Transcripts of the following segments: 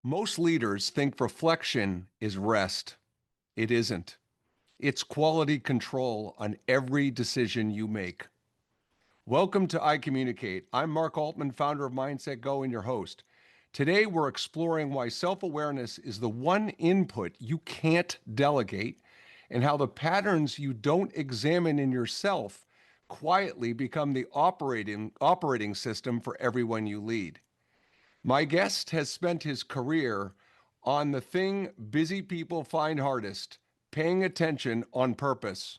Most leaders think reflection is rest. It isn't. It's quality control on every decision you make. Welcome to iCommunicate. I'm Mark Altman, founder of Mindset Go, and your host. Today, we're exploring why self-awareness is the one input you can't delegate and how the patterns you don't examine in yourself quietly become the operating system for everyone you lead. My guest has spent his career on the thing busy people find hardest, paying attention on purpose.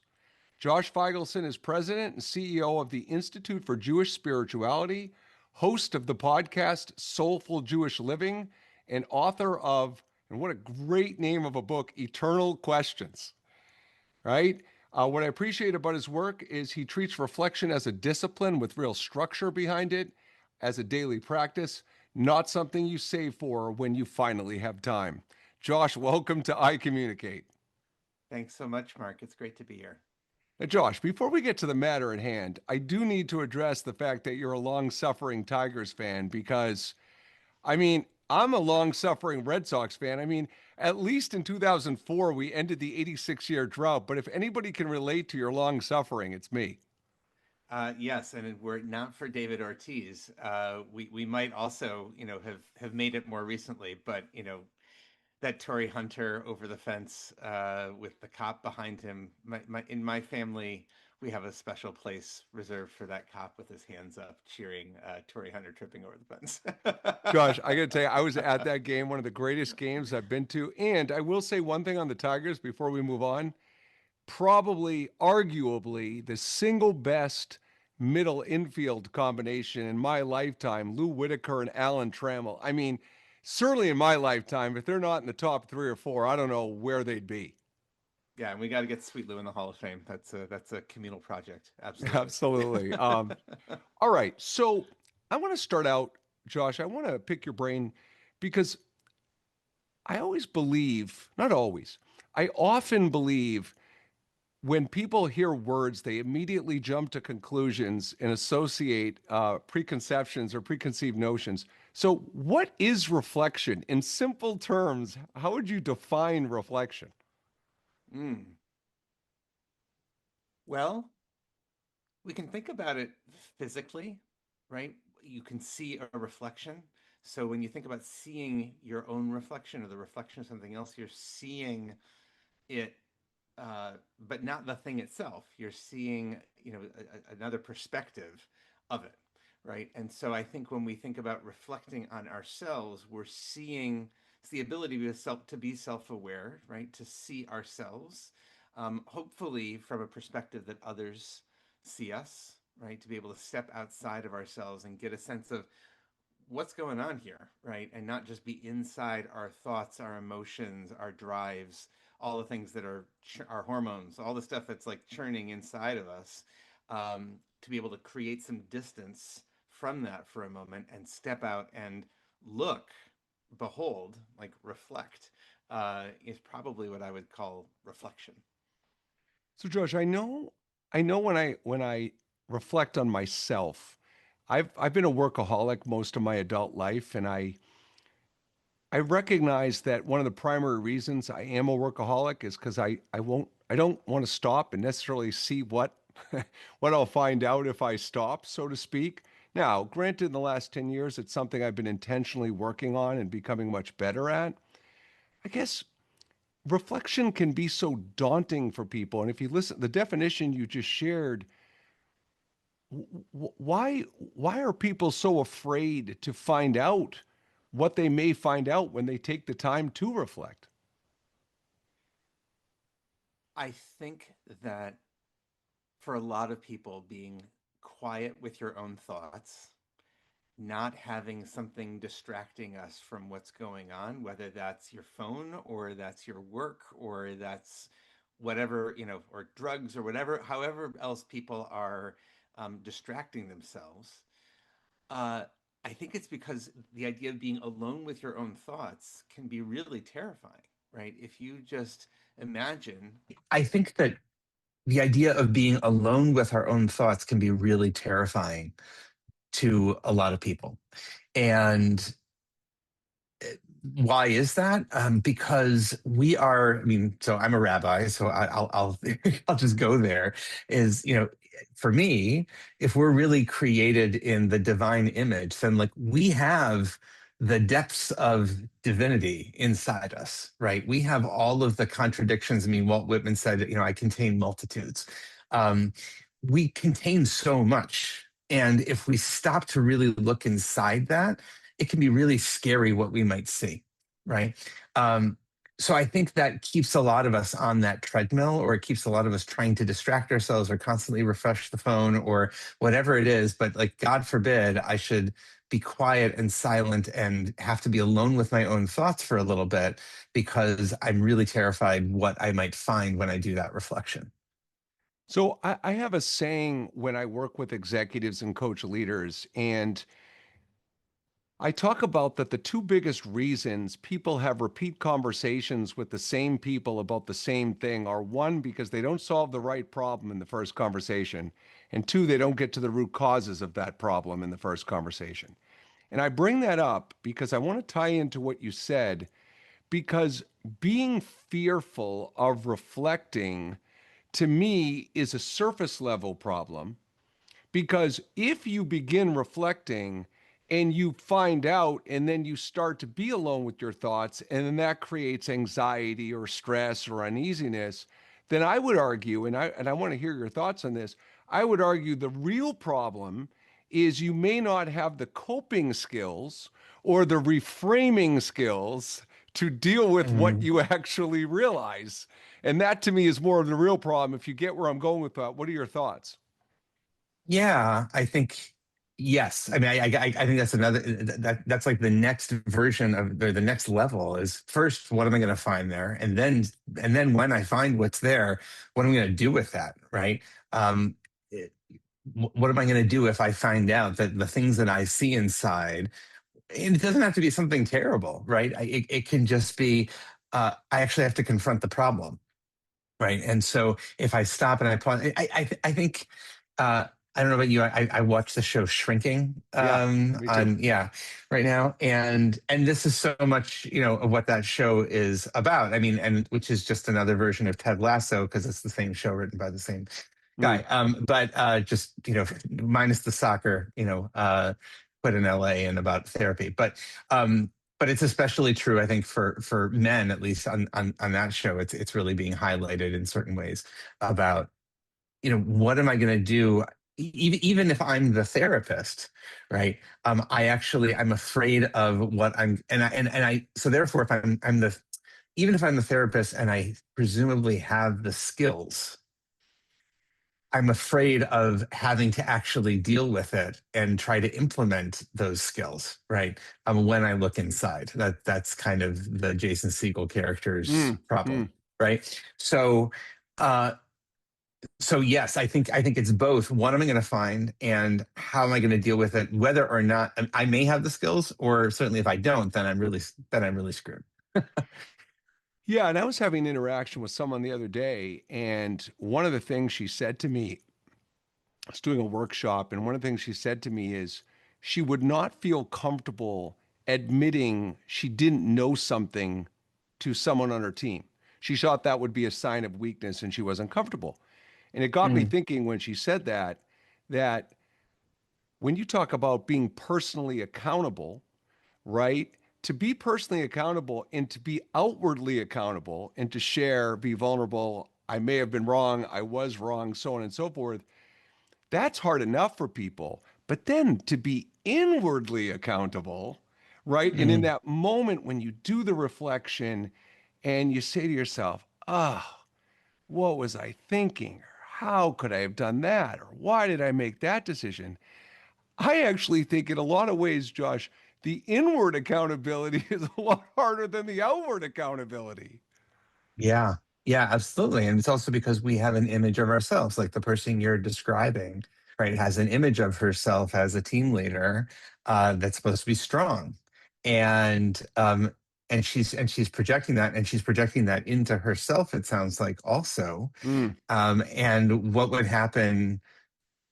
Josh Feigelson is president and CEO of the Institute for Jewish Spirituality, host of the podcast Soulful Jewish Living, and author of, and what a great name of a book, Eternal Questions, right? What I appreciate about his work is he treats reflection as a discipline with real structure behind it, as a daily practice, not something you save for when you finally have time. Josh, welcome to iCommunicate. Thanks so much, Mark. It's great to be here. Now, Josh, before we get to the matter at hand, I do need to address the fact that you're a long-suffering Tigers fan because, I'm a long-suffering Red Sox fan. At least in 2004, we ended the 86-year drought, but if anybody can relate to your long-suffering, it's me. Yes, and were it not for David Ortiz, we might also, have made it more recently. But that Tory Hunter over the fence with the cop behind him. In my family, we have a special place reserved for that cop with his hands up, cheering Tory Hunter tripping over the fence. Josh, I got to tell you, I was at that game, one of the greatest games I've been to. And I will say one thing on the Tigers before we move on. Probably, arguably, the single best middle infield combination in my lifetime, Lou Whitaker and Alan Trammell. Certainly in my lifetime, if they're not in the top 3 or 4, I don't know where they'd be. Yeah, and we got to get Sweet Lou in the Hall of Fame. That's a communal project. Absolutely. Absolutely. All right. So I want to start out, Josh. I want to pick your brain because I always believe, not always, I often believe when people hear words, they immediately jump to conclusions and associate preconceptions or preconceived notions. So, what is reflection? In simple terms, how would you define reflection? Mm. Well, we can think about it physically, right? You can see a reflection. So when you think about seeing your own reflection or the reflection of something else, you're seeing it, but not the thing itself. You're seeing, another perspective of it, right? And so I think when we think about reflecting on ourselves, we're seeing it's the ability to be self-aware, right? To see ourselves, hopefully from a perspective that others see us, right? To be able to step outside of ourselves and get a sense of what's going on here, right? And not just be inside our thoughts, our emotions, our drives, all the things that are our hormones, all the stuff that's like churning inside of us, to be able to create some distance from that for a moment and step out and look, behold, like reflect, is probably what I would call reflection. So, Josh, I know when I reflect on myself, I've been a workaholic most of my adult life, and I recognize that one of the primary reasons I am a workaholic is because I don't want to stop and necessarily see what what I'll find out if I stop, so to speak. Now, granted, in the last 10 years, it's something I've been intentionally working on and becoming much better at. I guess reflection can be so daunting for people. And if you listen, the definition you just shared, why are people so afraid to find out what they may find out when they take the time to reflect? I think that for a lot of people, being quiet with your own thoughts, not having something distracting us from what's going on, whether that's your phone or that's your work or that's whatever, or drugs or whatever, however else people are distracting themselves. Uh, I think it's because the idea of being alone with your own thoughts can be really terrifying, right? If you just imagine. I think that the idea of being alone with our own thoughts can be really terrifying to a lot of people. And Why is that? Because we are. I mean, so I'm a rabbi, so I'll I'll just go there. Is for me, if we're really created in the divine image, then like we have the depths of divinity inside us, right? We have all of the contradictions. I mean, Walt Whitman said, I contain multitudes. Um, we contain so much, and if we stop to really look inside that, it can be really scary what we might see, right? Um, so I think that keeps a lot of us on that treadmill, or it keeps a lot of us trying to distract ourselves or constantly refresh the phone or whatever it is. But like, God forbid, I should be quiet and silent and have to be alone with my own thoughts for a little bit because I'm really terrified what I might find when I do that reflection. So I have a saying when I work with executives and coach leaders, and I talk about that the two biggest reasons people have repeat conversations with the same people about the same thing are one, because they don't solve the right problem in the first conversation, and two, they don't get to the root causes of that problem in the first conversation. And I bring that up because I want to tie into what you said, because being fearful of reflecting to me is a surface level problem, because if you begin reflecting and you find out, and then you start to be alone with your thoughts, and then that creates anxiety or stress or uneasiness, then I would argue, and I want to hear your thoughts on this, I would argue the real problem is you may not have the coping skills or the reframing skills to deal with what Mm. you actually realize. And that to me is more of the real problem. If you get where I'm going with that, what are your thoughts? Yeah, I think yes. I mean, I think that's another that's like the next version of the next level is first, what am I going to find there, and then when I find what's there, what am I going to do with that, right? Um, it- what am I going to do if I find out that the things that I see inside, and it doesn't have to be something terrible, right? It can just be I actually have to confront the problem. Right. And so if I stop and I pause, I think, I don't know about you. I watch the show Shrinking Yeah, me too. on, yeah, right now. And this is so much, of what that show is about. I mean, and which is just another version of Ted Lasso because it's the same show written by the same Mm. guy. But just, minus the soccer, put in LA and about therapy. But it's especially true, I think, for men, at least on that show. It's really being highlighted in certain ways about, what am I going to do? Even if I'm the therapist, right? I'm afraid of what so therefore, if I'm the, even if I'm the therapist and I presumably have the skills, I'm afraid of having to actually deal with it and try to implement those skills, right? When I look inside, that's kind of the Jason Segel character's Mm. problem, Mm. right? Uh, so yes, I think it's both. What am I going to find, and how am I going to deal with it? Whether or not I may have the skills, or certainly if I don't, then I'm really screwed. Yeah, and I was having an interaction with someone the other day, and one of the things she said to me, I was doing a workshop, and one of the things she said to me is she would not feel comfortable admitting she didn't know something to someone on her team. She thought that would be a sign of weakness, and she wasn't comfortable. And it got me Mm, thinking when she said that when you talk about being personally accountable, right? To be personally accountable and to be outwardly accountable and to share, be vulnerable. I may have been wrong. I was wrong, so on and so forth. That's hard enough for people. But then to be inwardly accountable, right? And in mm, that moment when you do the reflection and you say to yourself, oh, what was I thinking? Or how could I have done that? Or why did I make that decision? I actually think in a lot of ways, Josh, the inward accountability is a lot harder than the outward accountability. yeah, yeah, absolutely. And it's also because we have an image of ourselves, like the person you're describing, right, has an image of herself as a team leader that's supposed to be strong, and she's projecting that, and she's projecting that into herself. It sounds like also, Mm. and what would happen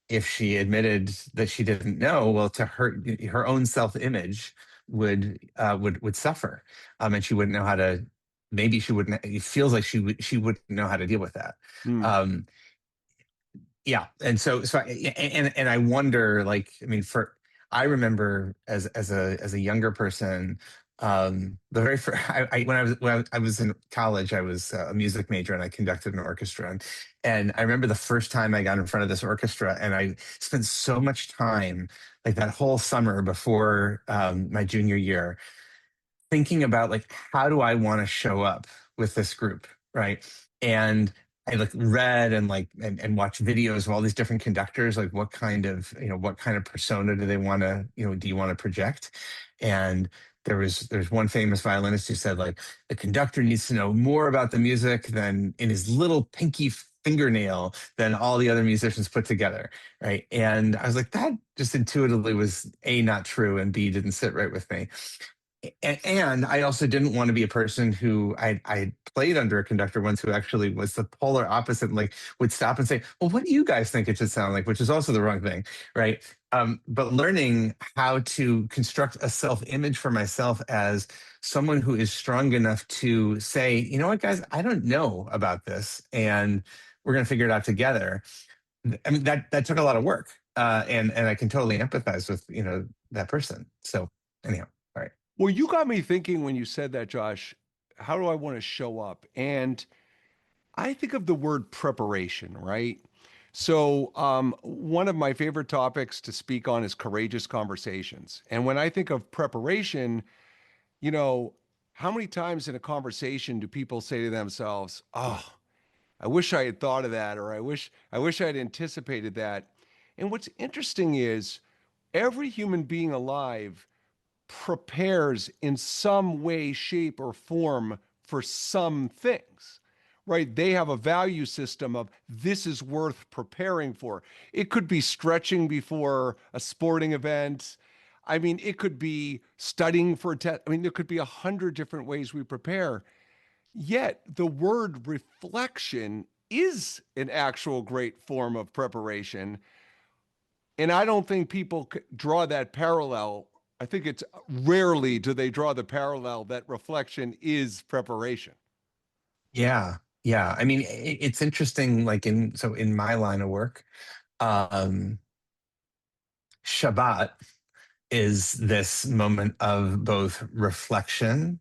if she admitted that she didn't know? Well, to her own self image would suffer, and she wouldn't know how to. Maybe she wouldn't. It feels like she wouldn't know how to deal with that. Mm. Um, yeah, and and I wonder, like, I mean, I remember as a younger person, the very first when I was in college, I was a music major and I conducted an orchestra, and I remember the first time I got in front of this orchestra, and I spent so much time, like that whole summer before my junior year, thinking about, like, how do I want to show up with this group, right? And I like read and and watch videos of all these different conductors, like what kind of persona do they want to, do you want to project? And there's one famous violinist who said, like, the conductor needs to know more about the music than in his little pinky fingernail than all the other musicians put together, right? And I was like, that just intuitively was A, not true, and B, didn't sit right with me. And I also didn't want to be a person who I played under a conductor once who actually was the polar opposite, and like would stop and say, "Well, what do you guys think it should sound like?" Which is also the wrong thing, right? But learning how to construct a self-image for myself as someone who is strong enough to say, "You know what, guys, I don't know about this, and we're going to figure it out together." I mean, that took a lot of work, and I can totally empathize with that person. So anyhow, all right. Well, you got me thinking when you said that, Josh. How do I want to show up? And I think of the word preparation, right? So, one of my favorite topics to speak on is courageous conversations. And when I think of preparation, you know, how many times in a conversation do people say to themselves, "Oh, I wish I had thought of that," or I wish I had anticipated that." And what's interesting is every human being alive prepares in some way, shape, or form for some things, right? They have a value system of this is worth preparing for. It could be stretching before a sporting event. I mean, it could be studying for a test. I mean, there could be 100 different ways we prepare. Yet the word reflection is an actual great form of preparation. And I don't think people draw that parallel. I think it's rarely do they draw the parallel that reflection is preparation. Yeah, yeah. I mean, it's interesting. Like in my line of work, um, Shabbat is this moment of both reflection.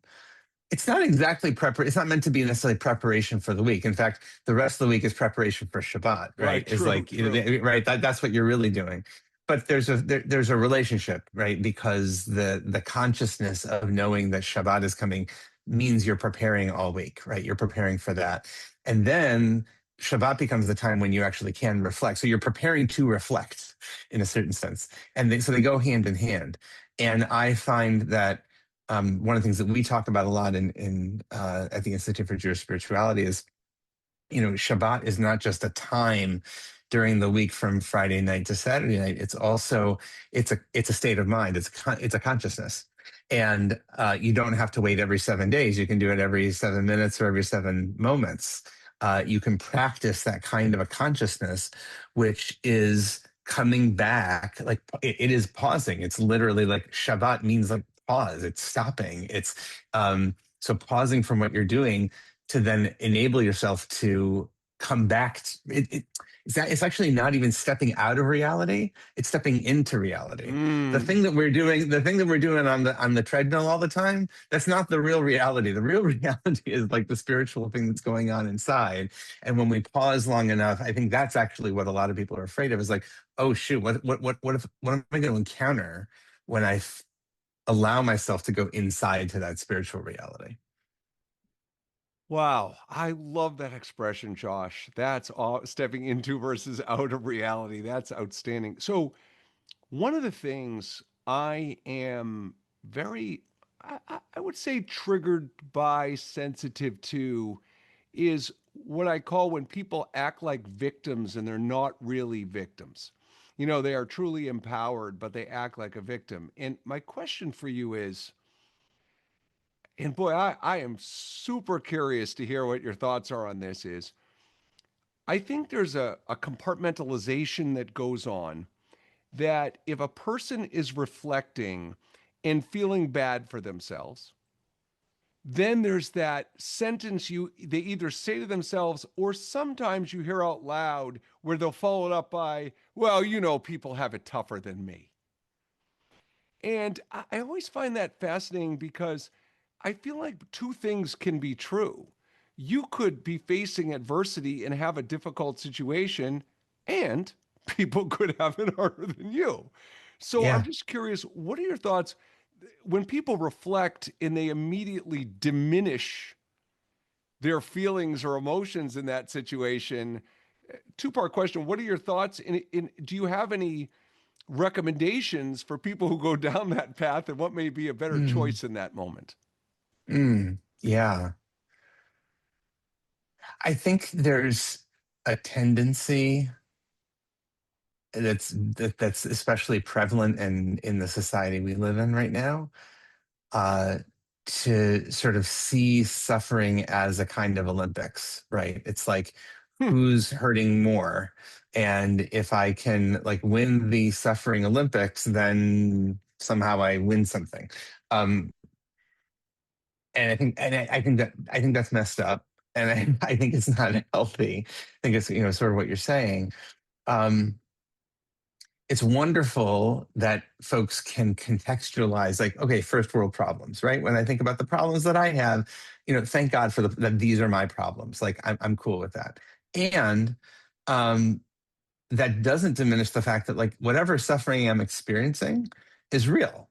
It's not exactly prepar. It's not meant to be necessarily preparation for the week. In fact, the rest of the week is preparation for Shabbat. Right? Right. Is True. like, True. right. That's what you're really doing. But there's a relationship, right? Because the consciousness of knowing that Shabbat is coming means you're preparing all week, right? You're preparing for that, and then Shabbat becomes the time when you actually can reflect. So you're preparing to reflect in a certain sense, and so they go hand in hand. And I find that one of the things that we talk about a lot in at the Institute for Jewish Spirituality is, Shabbat is not just a time during the week from Friday night to Saturday night. It's also it's a state of mind. It's a consciousness, and you don't have to wait every 7 days. You can do it every 7 minutes or every 7 moments. You can practice that kind of a consciousness, which is coming back. Like it is pausing. It's literally like Shabbat means like pause. It's stopping. It's so pausing from what you're doing to then enable yourself to come back. It's actually not even stepping out of reality. It's stepping into reality. The Mm. thing that we're doing, on the treadmill all the time, that's not the real reality. The real reality is like the spiritual thing that's going on inside. And when we pause long enough, I think that's actually what a lot of people are afraid of. Is like, oh shoot, what am I going to encounter when allow myself to go inside to that spiritual reality? Wow. I love that expression, Josh. That's all stepping into versus out of reality. That's outstanding. So, one of the things I am very, I would say, triggered by, sensitive to, is what I call when people act like victims and they're not really victims. They are truly empowered, but they act like a victim. And my question for you is, and boy, I am super curious to hear what your thoughts are on this, is I think there's a compartmentalization that goes on that if a person is reflecting and feeling bad for themselves. Then there's that sentence they either say to themselves or sometimes you hear out loud where they'll follow it up by, well, people have it tougher than me. And I always find that fascinating because I feel like two things can be true. You could be facing adversity and have a difficult situation, and people could have it harder than you. So I'm Yeah. just curious, what are your thoughts when people reflect and they immediately diminish their feelings or emotions in that situation? Two-part question. What are your thoughts? Do you have any recommendations for people who go down that path and what may be a better Mm, choice in that moment? yeah. I think there's a tendency that's especially prevalent in the society we live in right now, uh, to sort of see suffering as a kind of Olympics, right? It's like Hmm. who's hurting more, and if I can like win the suffering Olympics, then somehow I win something. Um, and I think that's messed up, and I think it's not healthy. I think it's sort of what you're saying. Um, it's wonderful that folks can contextualize, like, okay, first world problems, right? When I think about the problems that I have, thank God for that these are my problems. Like I'm cool with that. And um, that doesn't diminish the fact that like whatever suffering I'm experiencing is real.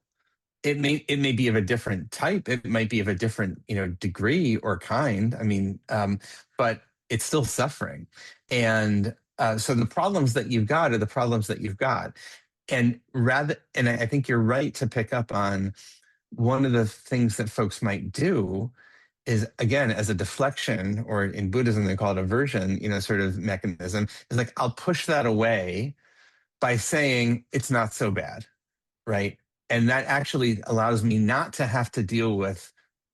It may be of a different type. It might be of a different, degree or kind. I mean, but it's still suffering. And so the problems that you've got are the problems that you've got. And I think you're right to pick up on one of the things that folks might do is, again, as a deflection, or in Buddhism they call it aversion, sort of mechanism, is like I'll push that away by saying it's not so bad, right? And that actually allows me not to have to deal with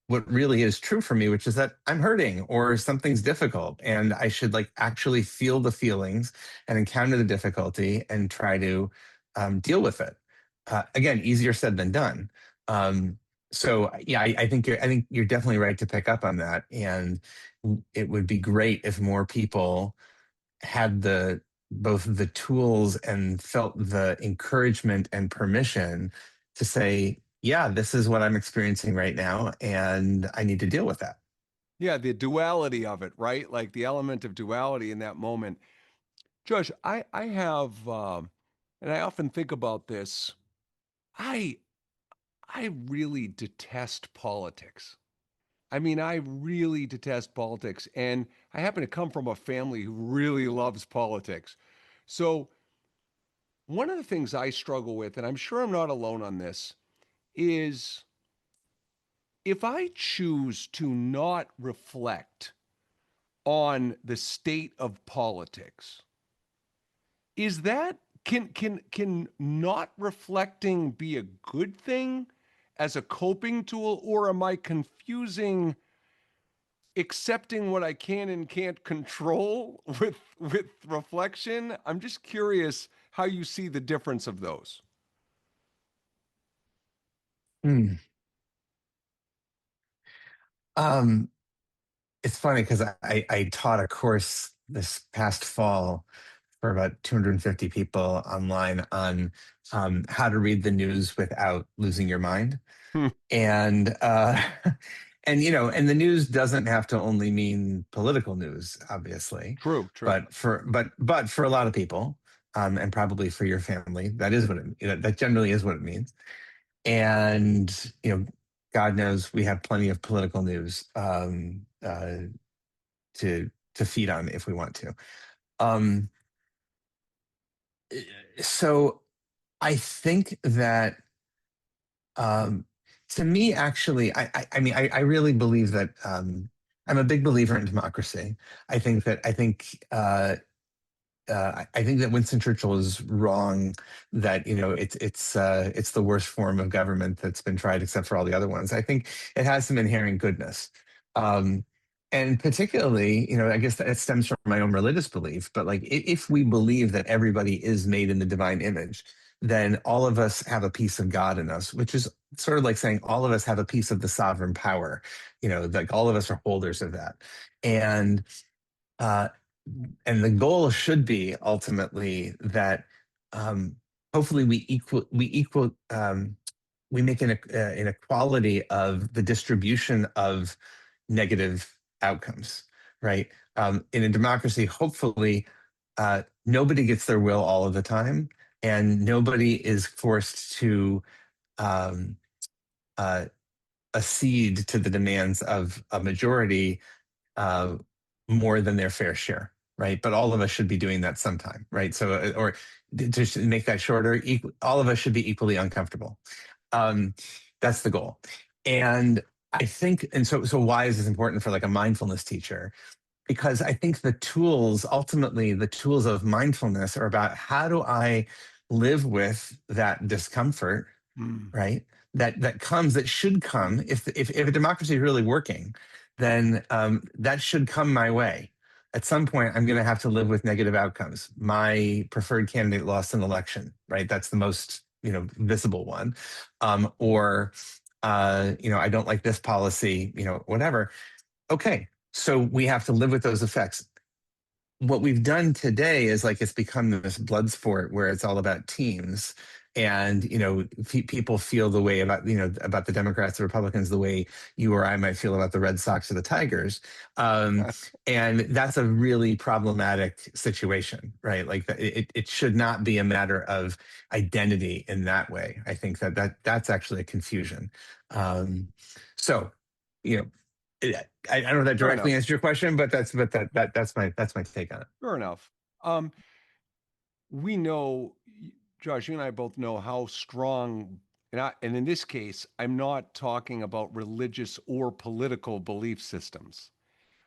what really is true for me, which is that I'm hurting or something's difficult, and I should like actually feel the feelings and encounter the difficulty and try to deal with it. Again, easier said than done. So yeah, I think you're definitely right to pick up on that, and it would be great if more people had the both the tools and felt the encouragement and permission to say, yeah, this is what I'm experiencing right now, and I need to deal with that. Yeah, the duality of it, right? Like the element of duality in that moment. Josh, I have, and I often think about this. I I really detest politics. I mean, I really detest politics, and I happen to come from a family who really loves politics. So one of the things I struggle with, and I'm sure I'm not alone on this, is if I choose to not reflect on the state of politics, is that can not reflecting be a good thing as a coping tool, or am I confusing accepting what I can and can't control with reflection? I'm just curious how you see the difference of those. Hmm. Um, it's funny because I taught a course this past fall for about 250 people online on how to read the news without losing your mind. Hmm. And and the news doesn't have to only mean political news, obviously, True, true. but for a lot of people, and probably for your family, that is what that generally is what it means. And God knows we have plenty of political news to feed on if we want to. Um, so I think that um, to me, actually, I really believe that I'm a big believer in democracy. I think that Winston Churchill is wrong that it's the worst form of government that's been tried except for all the other ones. I think it has some inherent goodness. Um, and particularly, I guess that it stems from my own religious belief, but like if we believe that everybody is made in the divine image, then all of us have a piece of God in us, which is sort of like saying all of us have a piece of the sovereign power. Like all of us are holders of that. And uh, and the goal should be ultimately that hopefully we make an inequality of the distribution of negative outcomes, right? In a democracy, hopefully, nobody gets their will all of the time, and nobody is forced to um, uh, accede to the demands of a majority uh, more than their fair share, right? But all of us should be doing that sometime, right? So, or to make that shorter, all of us should be equally uncomfortable. That's the goal. And I think, and so why is this important for like a mindfulness teacher? Because I think ultimately, the tools of mindfulness are about how do I live with that discomfort, right? That should come if a democracy is really working, then that should come my way. At some point, I'm going to have to live with negative outcomes. My preferred candidate lost an election, right? That's the most visible one, or I don't like this policy, whatever. Okay, so we have to live with those effects. What we've done today is like it's become this blood sport where it's all about teams, and people feel the way about the Democrats, the Republicans, the way you or I might feel about the Red Sox or the Tigers, and that's a really problematic situation, right? Like it should not be a matter of identity in that way. I think that's actually a confusion. So, you know, I don't know if that directly answers your question, but that's my take on it. Fair enough. We know, Josh, you and I both know how strong, and in this case, I'm not talking about religious or political belief systems.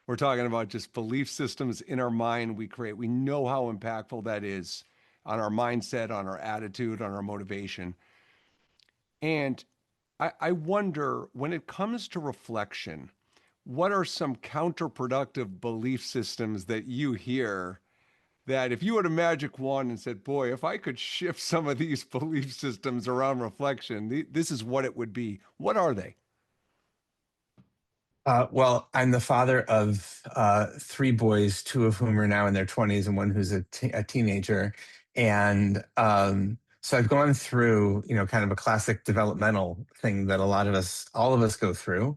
We're talking about just belief systems in our mind we create. We know how impactful that is on our mindset, on our attitude, on our motivation. And I wonder, when it comes to reflection, what are some counterproductive belief systems that you hear that if you had a magic wand and said, boy, if I could shift some of these belief systems around reflection, this is what it would be? What are they? Well, I'm the father of three boys, two of whom are now in their 20s and one who's a teenager. And so I've gone through, kind of a classic developmental thing that all of us go through.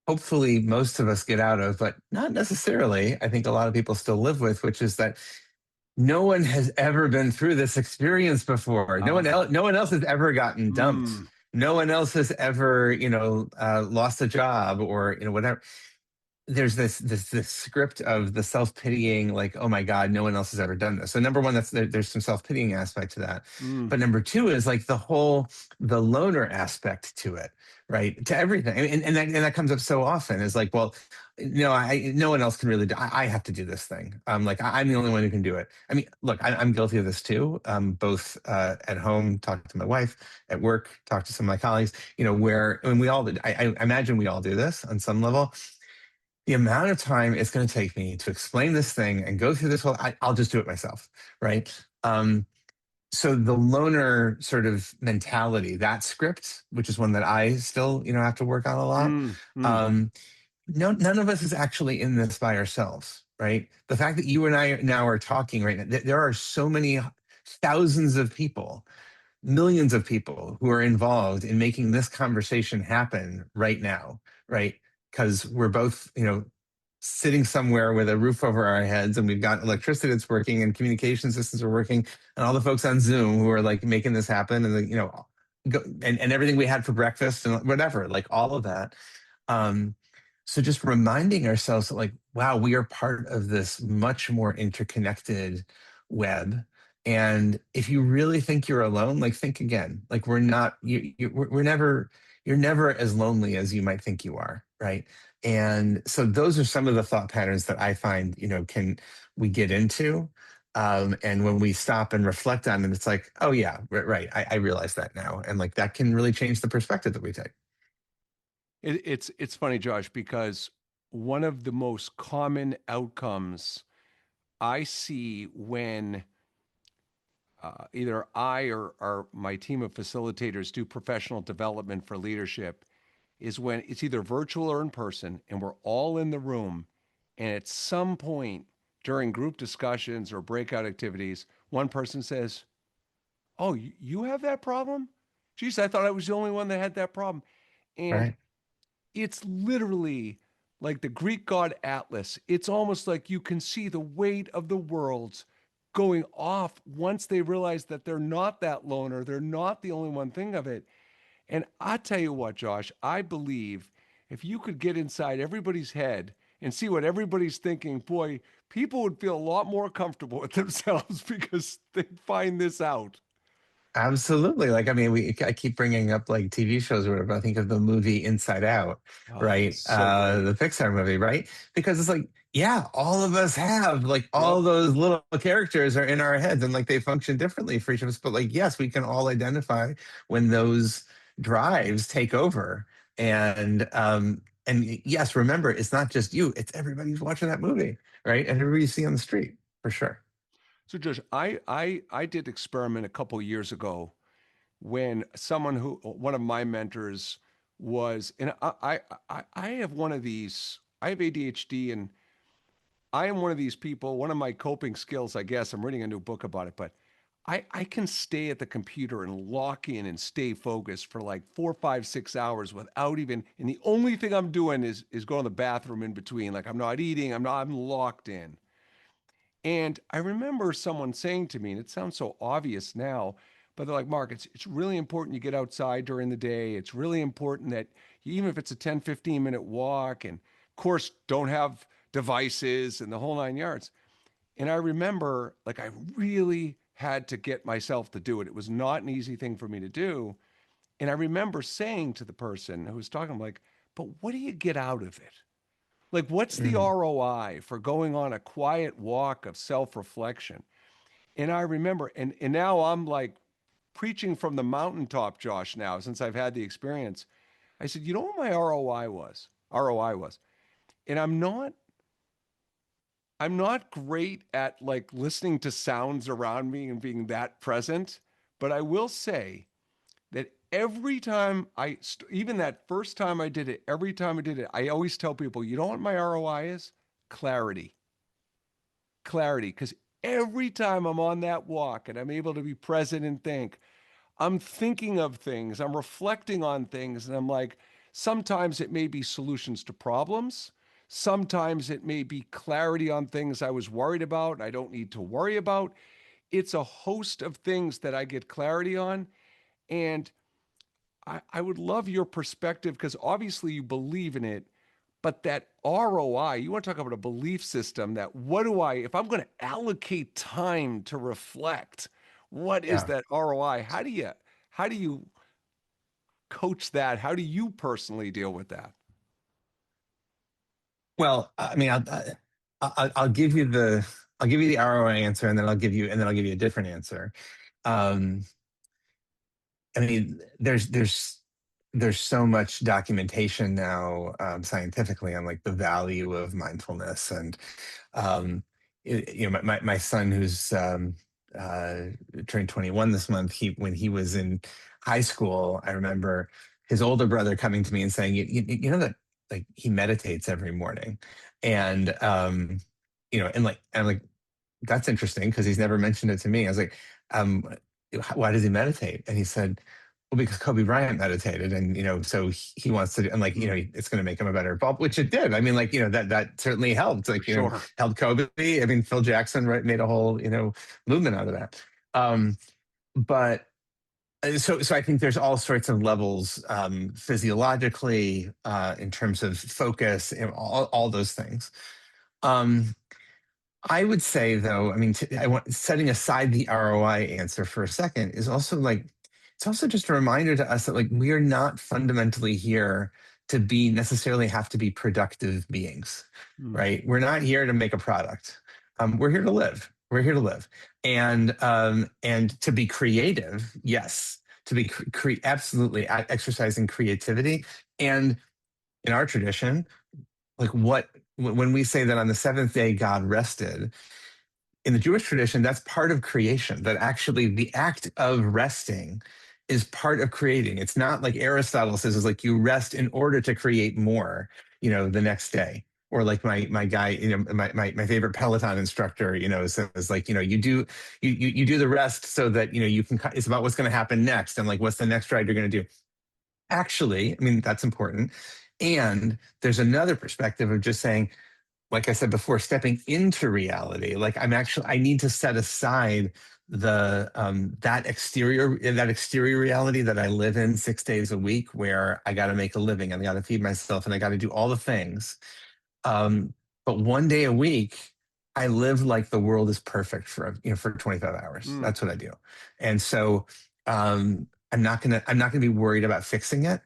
Hopefully, most of us get out of, but not necessarily. I think a lot of people still live with, which is that no one has ever been through this experience before. No one else has ever gotten dumped. No one else has ever, lost a job or, whatever. There's this script of the self-pitying, like, oh my God, no one else has ever done this. So number one, there's some self-pitying aspect to that. But number two is like the loner aspect to it, right? To everything. And that comes up so often is like, well, no one else can really do. I have to do this thing. Like I'm the only one who can do it. I mean, look, I'm guilty of this too. Both at home, talk to my wife, at work, talk to some of my colleagues. When we all did. I imagine we all do this on some level. The amount of time it's going to take me to explain this thing and go through this I'll just do it myself, right? So the loner sort of mentality, that script, which is one that I still, have to work on a lot. None of us is actually in this by ourselves, right? The fact that you and I now are talking right now, there are so many thousands of people, millions of people who are involved in making this conversation happen right now, right? Because we're both, sitting somewhere with a roof over our heads, and we've got electricity that's working, and communication systems are working, and all the folks on Zoom who are like making this happen, and and everything we had for breakfast and whatever, like all of that. So just reminding ourselves that, like, wow, we are part of this much more interconnected web. And if you really think you're alone, like think again. Like you're never as lonely as you might think you are, right? And so those are some of the thought patterns that I find, can we get into? And when we stop and reflect on them, it's like, oh yeah, right. I realize that now. And like that can really change the perspective that we take. It's funny, Josh, because one of the most common outcomes I see when either I or my team of facilitators do professional development for leadership is when it's either virtual or in person, and we're all in the room. And at some point during group discussions or breakout activities, one person says, "Oh, you have that problem? Geez, I thought I was the only one that had that problem." And Right. it's literally like the Greek god Atlas. It's almost like you can see the weight of the worlds going off once they realize that they're not that loner. They're not the only one thing of it. And I tell you what, Josh, I believe if you could get inside everybody's head and see what everybody's thinking, boy, people would feel a lot more comfortable with themselves because they'd find this out. Absolutely. Like, I mean, I keep bringing up like TV shows or whatever. I think of the movie Inside Out, Oh, right? so great. The Pixar movie, right? Because it's like, yeah, all of us have like Yep. all those little characters are in our heads and like they function differently for each of us. But like, yes, we can all identify when those drives take over. And yes, remember, it's not just you, it's everybody who's watching that movie, right? And everybody you see on the street, for sure. So, Josh, I did experiment a couple years ago when one of my mentors was, and I have one of these. I have ADHD, and I am one of these people. One of my coping skills, I guess, I'm reading a new book about it, but I can stay at the computer and lock in and stay focused for like 4, 5, 6 hours without even. And the only thing I'm doing is going to the bathroom in between. Like I'm not eating. I'm locked in. And I remember someone saying to me, and it sounds so obvious now, but they're like, Mark, it's really important you get outside during the day. It's really important that even if it's a 10, 15-minute walk, and of course, don't have devices and the whole 9 yards. And I remember like I really had to get myself to do it. It was not an easy thing for me to do. And I remember saying to the person who was talking, I'm like, but what do you get out of it? Like, what's the Mhm. ROI for going on a quiet walk of self reflection? And I remember, and now I'm like preaching from the mountaintop, Josh, now, since I've had the experience. I said, you know what my ROI was? ROI was. And I'm not great at like listening to sounds around me and being that present, but I will say that every time even that first time I did it, every time I did it, I always tell people, you know what my ROI is? Clarity. Clarity. Because every time I'm on that walk and I'm able to be present and think, I'm thinking of things, I'm reflecting on things, and I'm like, sometimes it may be solutions to problems. Sometimes it may be clarity on things I was worried about and I don't need to worry about. It's a host of things that I get clarity on. And I would love your perspective because obviously you believe in it, but that ROI, you want to talk about a belief system that if I'm going to allocate time to reflect, what is Yeah. that ROI? How do you coach that? How do you personally deal with that? Well, I mean, I'll give you the ROI answer, and then I'll give you a different answer. Um, I mean, there's so much documentation now, scientifically, on like the value of mindfulness. And um, my son, who's uh, turned 21 this month, when he was in high school, I remember his older brother coming to me and saying, you know that like he meditates every morning. And and I'm like, that's interesting because he's never mentioned it to me. I was like, um, why does he meditate? And he said, well, because Kobe Bryant meditated, and so he wants to, and like, Mm, it's going to make him a better ball, which it did. I mean, like, that certainly helped. for Like, sure. helped Kobe. I mean, Phil Jackson, right, made a whole movement out of that. Um, but so I think there's all sorts of levels, physiologically, in terms of focus, and all those things. Um, I would say, though, I mean, setting aside the ROI answer for a second, is also like, it's also just a reminder to us that like we are not fundamentally here to be necessarily have to be productive beings, Mm. right? We're not here to make a product. We're here to live. We're here to live, and to be creative. Yes, to be absolutely exercising creativity, and in our tradition, like when we say that on the seventh day God rested, in the Jewish tradition, that's part of creation, that actually the act of resting is part of creating. It's not like Aristotle says, is like you rest in order to create more, the next day. Or like my guy, my favorite Peloton instructor, says like, you do the rest so that, you can, it's about what's going to happen next. And like, what's the next ride you're going to do? Actually, I mean, that's important. And there's another perspective of just saying, like I said before, stepping into reality. Like I need to set aside the that exterior reality that I live in 6 days a week, where I got to make a living and I got to feed myself and I got to do all the things. But one day a week, I live like the world is perfect for 25 hours. That's what I do. And so I'm not gonna be worried about fixing it.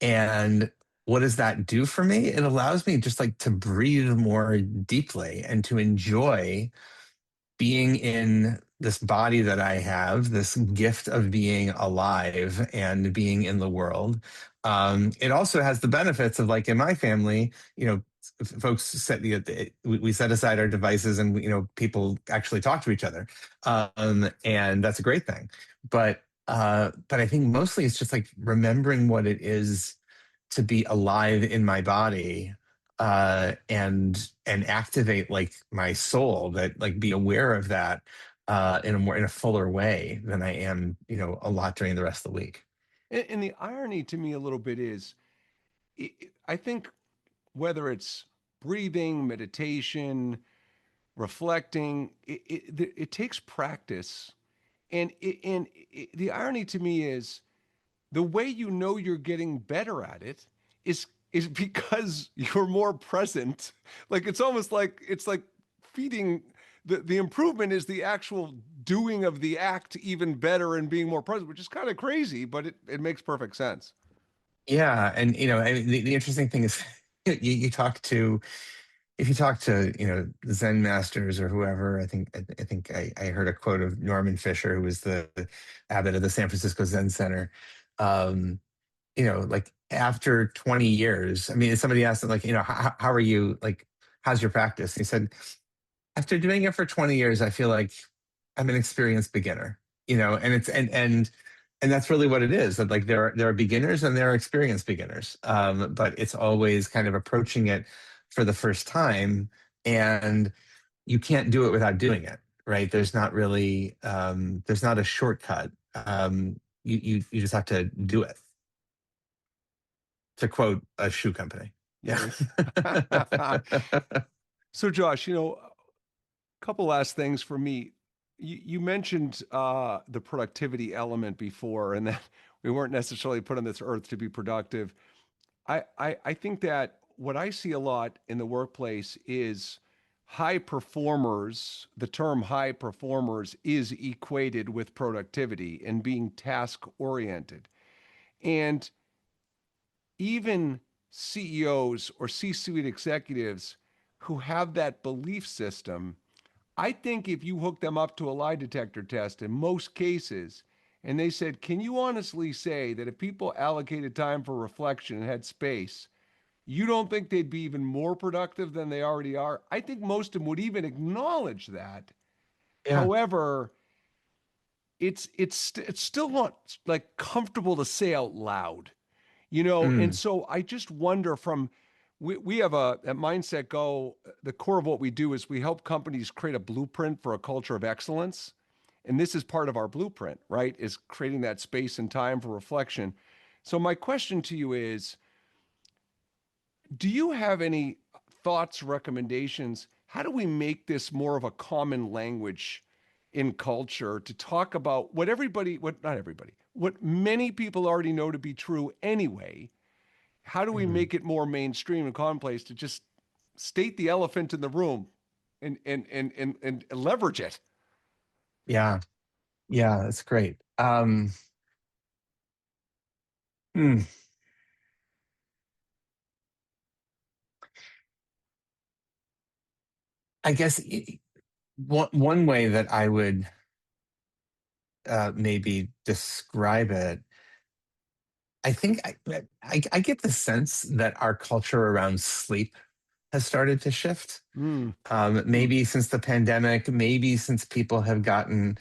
And what does that do for me? It allows me just like to breathe more deeply and to enjoy being in this body that I have, this gift of being alive and being in the world. It also has the benefits of, like, in my family, folks we set aside our devices, and people actually talk to each other, and that's a great thing. But I think mostly it's just like remembering what it is to be alive in my body, and activate like my soul, that like be aware of that in a fuller way than I am, a lot during the rest of the week. And the irony to me a little bit is, I think whether it's breathing, meditation, reflecting, it takes practice. And the irony to me is, the way you know you're getting better at it is because you're more present. Like, it's almost like it's like feeding. The improvement is the actual doing of the act even better and being more present, which is kind of crazy, but it makes perfect sense. Yeah, and I mean, the interesting thing is, you talk to if you talk to Zen masters or whoever. I think I heard a quote of Norman Fisher, who was the abbot of the San Francisco Zen Center. Um, like after 20 years, I mean, somebody asked him, like, how are you, like, how's your practice? He said, after doing it for 20 years, I feel like I'm an experienced beginner, and it's and that's really what it is. That, like, there are beginners and there are experienced beginners, but it's always kind of approaching it for the first time, and you can't do it without doing it, right? There's not a shortcut. You just have to do it, to quote a shoe company. Yeah. Nice. So, Josh, couple last things for me. You mentioned the productivity element before, and that we weren't necessarily put on this earth to be productive. I think that what I see a lot in the workplace is high performers. The term high performers is equated with productivity and being task oriented. And even CEOs or C suite executives who have that belief system, I think if you hook them up to a lie detector test in most cases, and they said, can you honestly say that if people allocated time for reflection and had space, you don't think they'd be even more productive than they already are? I think most of them would even acknowledge that. Yeah. However, it's still not like comfortable to say out loud, And Mm. so I just wonder, we have at Mindset Go, the core of what we do is we help companies create a blueprint for a culture of excellence. And this is part of our blueprint, right? Is creating that space and time for reflection. So my question to you is, do you have any thoughts, recommendations? How do we make this more of a common language in culture to talk about not everybody, what many people already know to be true anyway? How do we Mhm. make it more mainstream and commonplace to just state the elephant in the room and leverage it? Yeah. Yeah, that's great. Hmm. I guess one way that I would maybe describe it, I think I get the sense that our culture around sleep has started to shift. Mm. Maybe since the pandemic, maybe since people have gotten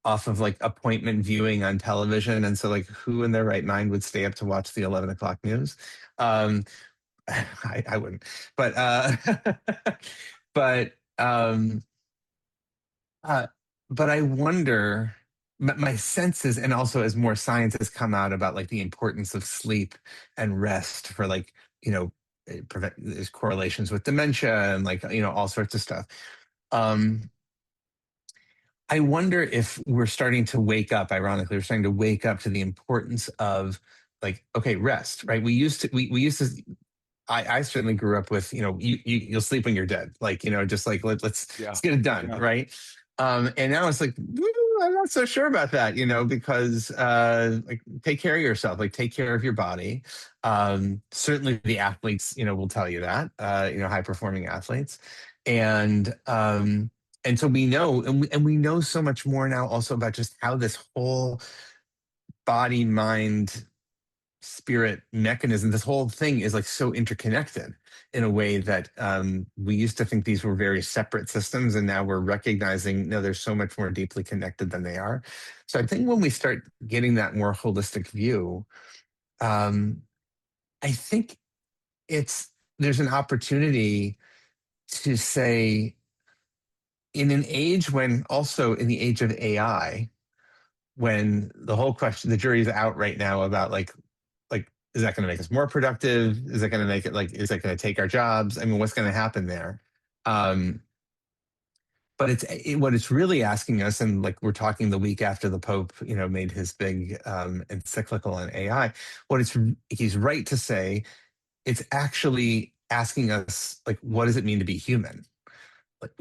off of like appointment viewing on television. And so like who in their right mind would stay up to watch the 11 o'clock news? Um, I wouldn't, but, but, um, uh, but I wonder, my sense is, and also as more science has come out about like the importance of sleep and rest for like, prevent, there's correlations with dementia and like, all sorts of stuff. I wonder if we're starting to wake up, ironically, we're starting to wake up to the importance of like, okay, rest, right? We used to, I certainly grew up with, you'll sleep when you're dead. Like, just like, let's get it done. Yeah. Right. And now it's like, I'm not so sure about that, because like take care of yourself, like take care of your body. Certainly the athletes, will tell you that, high performing athletes. And so we know, and we know so much more now also about just how this whole body, mind, spirit mechanism, this whole thing is like so interconnected in a way that we used to think these were very separate systems, and now we're recognizing no, they're so much more deeply connected than they are. So I think when we start getting that more holistic view, I think there's an opportunity to say, in an age when also in the age of AI, when the whole question, the jury's out right now about like, is that going to make us more productive? Is that going to make it like, is that going to take our jobs? I mean, what's going to happen there? But what it's really asking us, and like we're talking the week after the Pope, made his big encyclical on AI. He's right to say it's actually asking us like, what does it mean to be human? Like,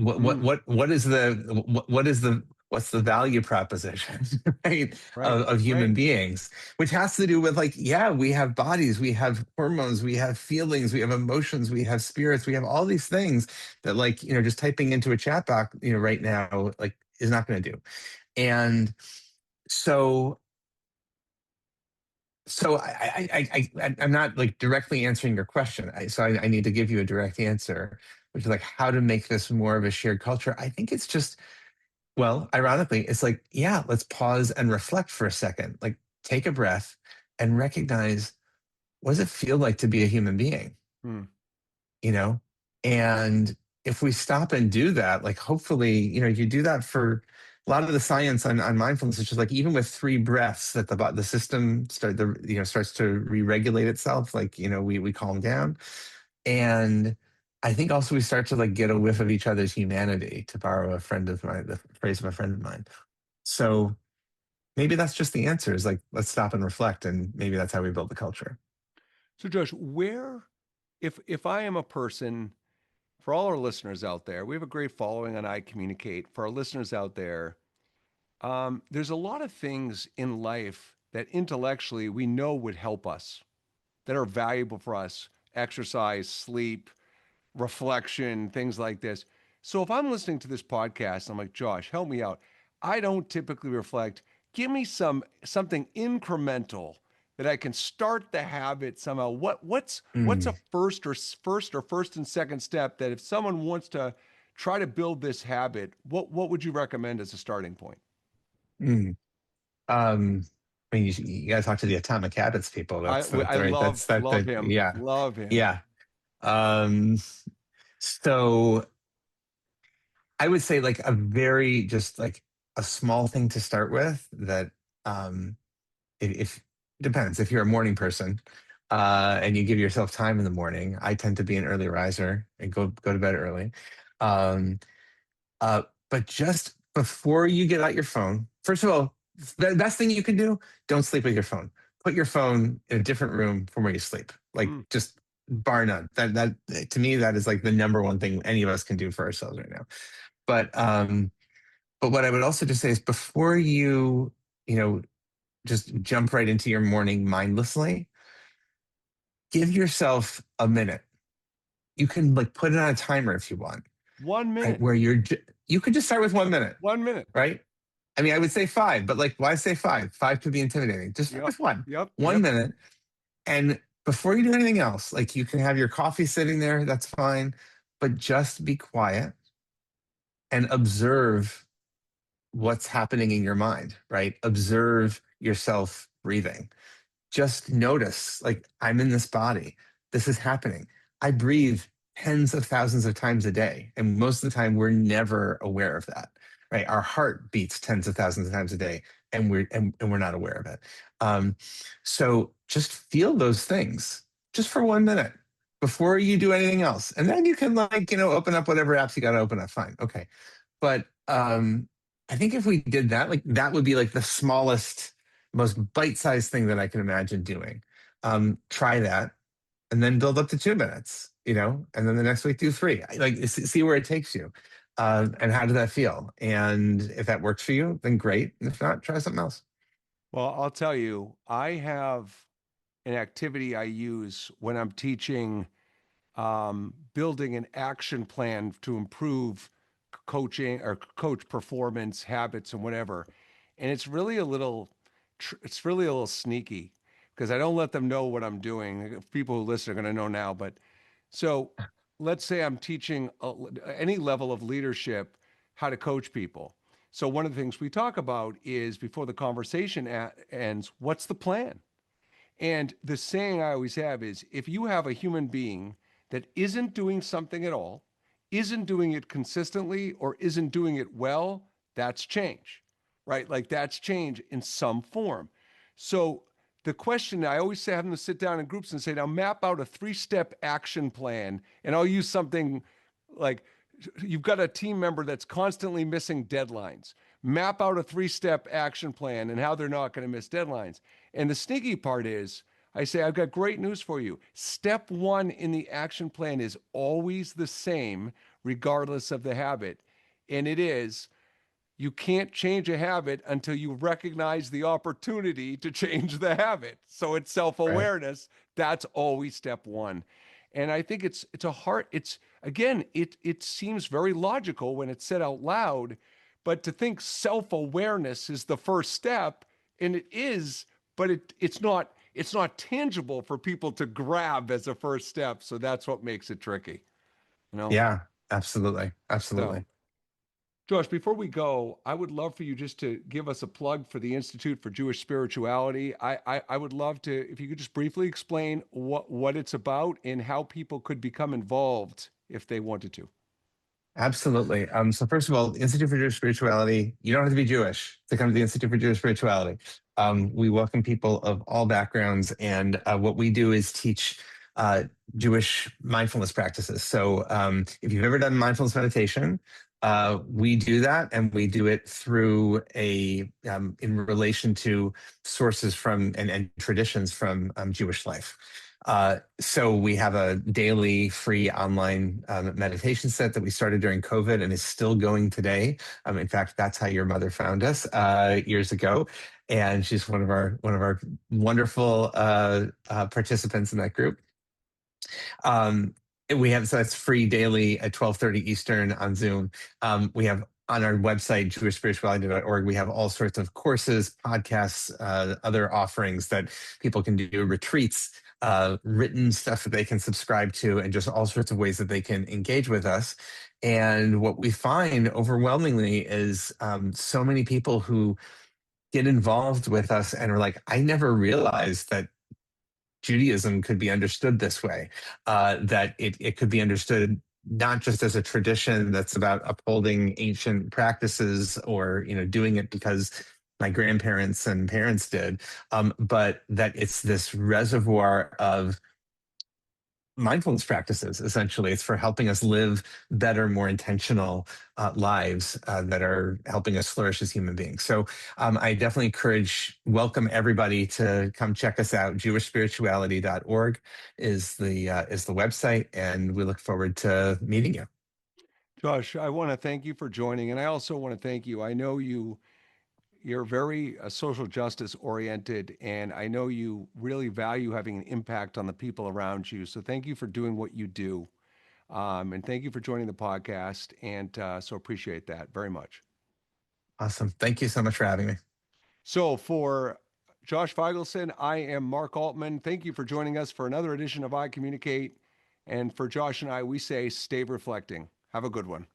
what's the value proposition, right, of human beings, which has to do with like, yeah, we have bodies, we have hormones, we have feelings, we have emotions, we have spirits, we have all these things that like, just typing into a chat box, right now, like is not going to do. And so I'm not like directly answering your question. I need to give you a direct answer, which is like how to make this more of a shared culture. I think it's just, well, ironically, it's like, yeah, let's pause and reflect for a second. Like take a breath and recognize, what does it feel like to be a human being? Mm. And if we stop and do that, like hopefully, you do that for a lot of the science on mindfulness, it's just like even with 3 breaths that the system starts to re-regulate itself, like, we calm down. And I think also we start to like get a whiff of each other's humanity, to borrow the phrase of a friend of mine. So maybe that's just the answer, is like, let's stop and reflect. And maybe that's how we build the culture. So Josh, if I am a person, for all our listeners out there, we have a great following on iCommunicate. For our listeners out there, there's a lot of things in life that intellectually we know would help us, that are valuable for us: exercise, sleep, reflection, things like this. So if I'm listening to this podcast, I'm like, Josh, help me out. I don't typically reflect. Give me something incremental that I can start the habit somehow. What's a first and second step that if someone wants to try to build this habit, what would you recommend as a starting point? Mm. I mean, you got to talk to the Atomic Habits people. That's I right. love him. Yeah, Love him. yeah. Um, so I would say like a very just like a small thing to start with that if depends if you're a morning person and you give yourself time in the morning. I tend to be an early riser and go to bed early. Um, but just before you get out your phone, first of all, the best thing you can do, don't sleep with your phone. Put your phone in a different room from where you sleep. Like just bar none. That to me, that is like the number one thing any of us can do for ourselves right now. But what I would also just say is before you know, just jump right into your morning mindlessly, give yourself a minute. You can like put it on a timer if you want, 1 right? minute. Where you could just start with 1 minute. 1 minute. Right? I mean, I would say 5, but like, why say 5? 5 could be intimidating. Just start with 1. Yep. 1 minute. And before you do anything else, like you can have your coffee sitting there, that's fine, but just be quiet and observe what's happening in your mind, right? Observe yourself breathing. Just notice, like, I'm in this body. This is happening. I breathe tens of thousands of times a day. And most of the time, we're never aware of that, right? Our heart beats tens of thousands of times a day, and we're not aware of it. Um, so just feel those things just for 1 minute before you do anything else. And then you can, like, open up whatever apps you got to open up. Fine. Okay. But I think if we did that, like, that would be like the smallest, most bite-sized thing that I can imagine doing. Try that, and then build up to 2 minutes, and then the next week do three. Like, see where it takes you, and how does that feel? And if that works for you, then great. And if not, try something else. Well, I'll tell you, I have an activity I use when I'm teaching building an action plan to improve coaching or coach performance habits and whatever. And it's really a little sneaky because I don't let them know what I'm doing. People who listen are going to know now. But so let's say I'm teaching any level of leadership how to coach people. So one of the things we talk about is before the conversation ends, what's the plan? And the saying I always have is if you have a human being that isn't doing something at all, isn't doing it consistently, or isn't doing it well, that's change, right? Like that's change in some form. So the question I always say, have them sit down in groups and say, now map out a 3-step action plan. And I'll use something like you've got a team member that's constantly missing deadlines. Map out a 3-step action plan and how they're not going to miss deadlines. And the sneaky part is, I say, I've got great news for you. Step 1 in the action plan is always the same, regardless of the habit. And it is, you can't change a habit until you recognize the opportunity to change the habit. So it's Right. self-awareness. That's always step 1. And I think it's again, it seems very logical when it's said out loud, but to think self-awareness is the first step, and it is, but it's not tangible for people to grab as a first step. So that's what makes it tricky, you know? Yeah, absolutely. So Absolutely. Josh, before we go, I would love for you just to give us a plug for the Institute for Jewish Spirituality. I would love to, if you could just briefly explain what it's about and how people could become involved if they wanted to. Absolutely. So first of all, the Institute for Jewish Spirituality, you don't have to be Jewish to come to the Institute for Jewish Spirituality. We welcome people of all backgrounds, and what we do is teach Jewish mindfulness practices. So if you've ever done mindfulness meditation, we do that, and we do it through in relation to sources from and traditions from Jewish life. So we have a daily free online meditation set that we started during COVID and is still going today. In fact, that's how your mother found us years ago, and she's one of our wonderful participants in that group. We have, so that's free daily at 12:30 Eastern on Zoom. We have on our website, jewishspirituality.org, we have all sorts of courses, podcasts, other offerings that people can do, retreats, written stuff that they can subscribe to, and just all sorts of ways that they can engage with us. And what we find overwhelmingly is so many people who get involved with us and are like, I never realized that Judaism could be understood this way, that it could be understood not just as a tradition that's about upholding ancient practices or doing it because my grandparents and parents did, but that it's this reservoir of mindfulness practices. Essentially, it's for helping us live better, more intentional lives that are helping us flourish as human beings. So I definitely welcome everybody to come check us out. jewishspirituality.org is the website, and we look forward to meeting you. Josh, I want to thank you for joining, and I also want to thank you. I know you're very social justice oriented, and I know you really value having an impact on the people around you. So thank you for doing what you do. And thank you for joining the podcast. And so appreciate that very much. Awesome. Thank you so much for having me. So for Josh Feigelson. I am Mark Altman. Thank you for joining us for another edition of iCommunicate. And for Josh and I, we say stay reflecting. Have a good one.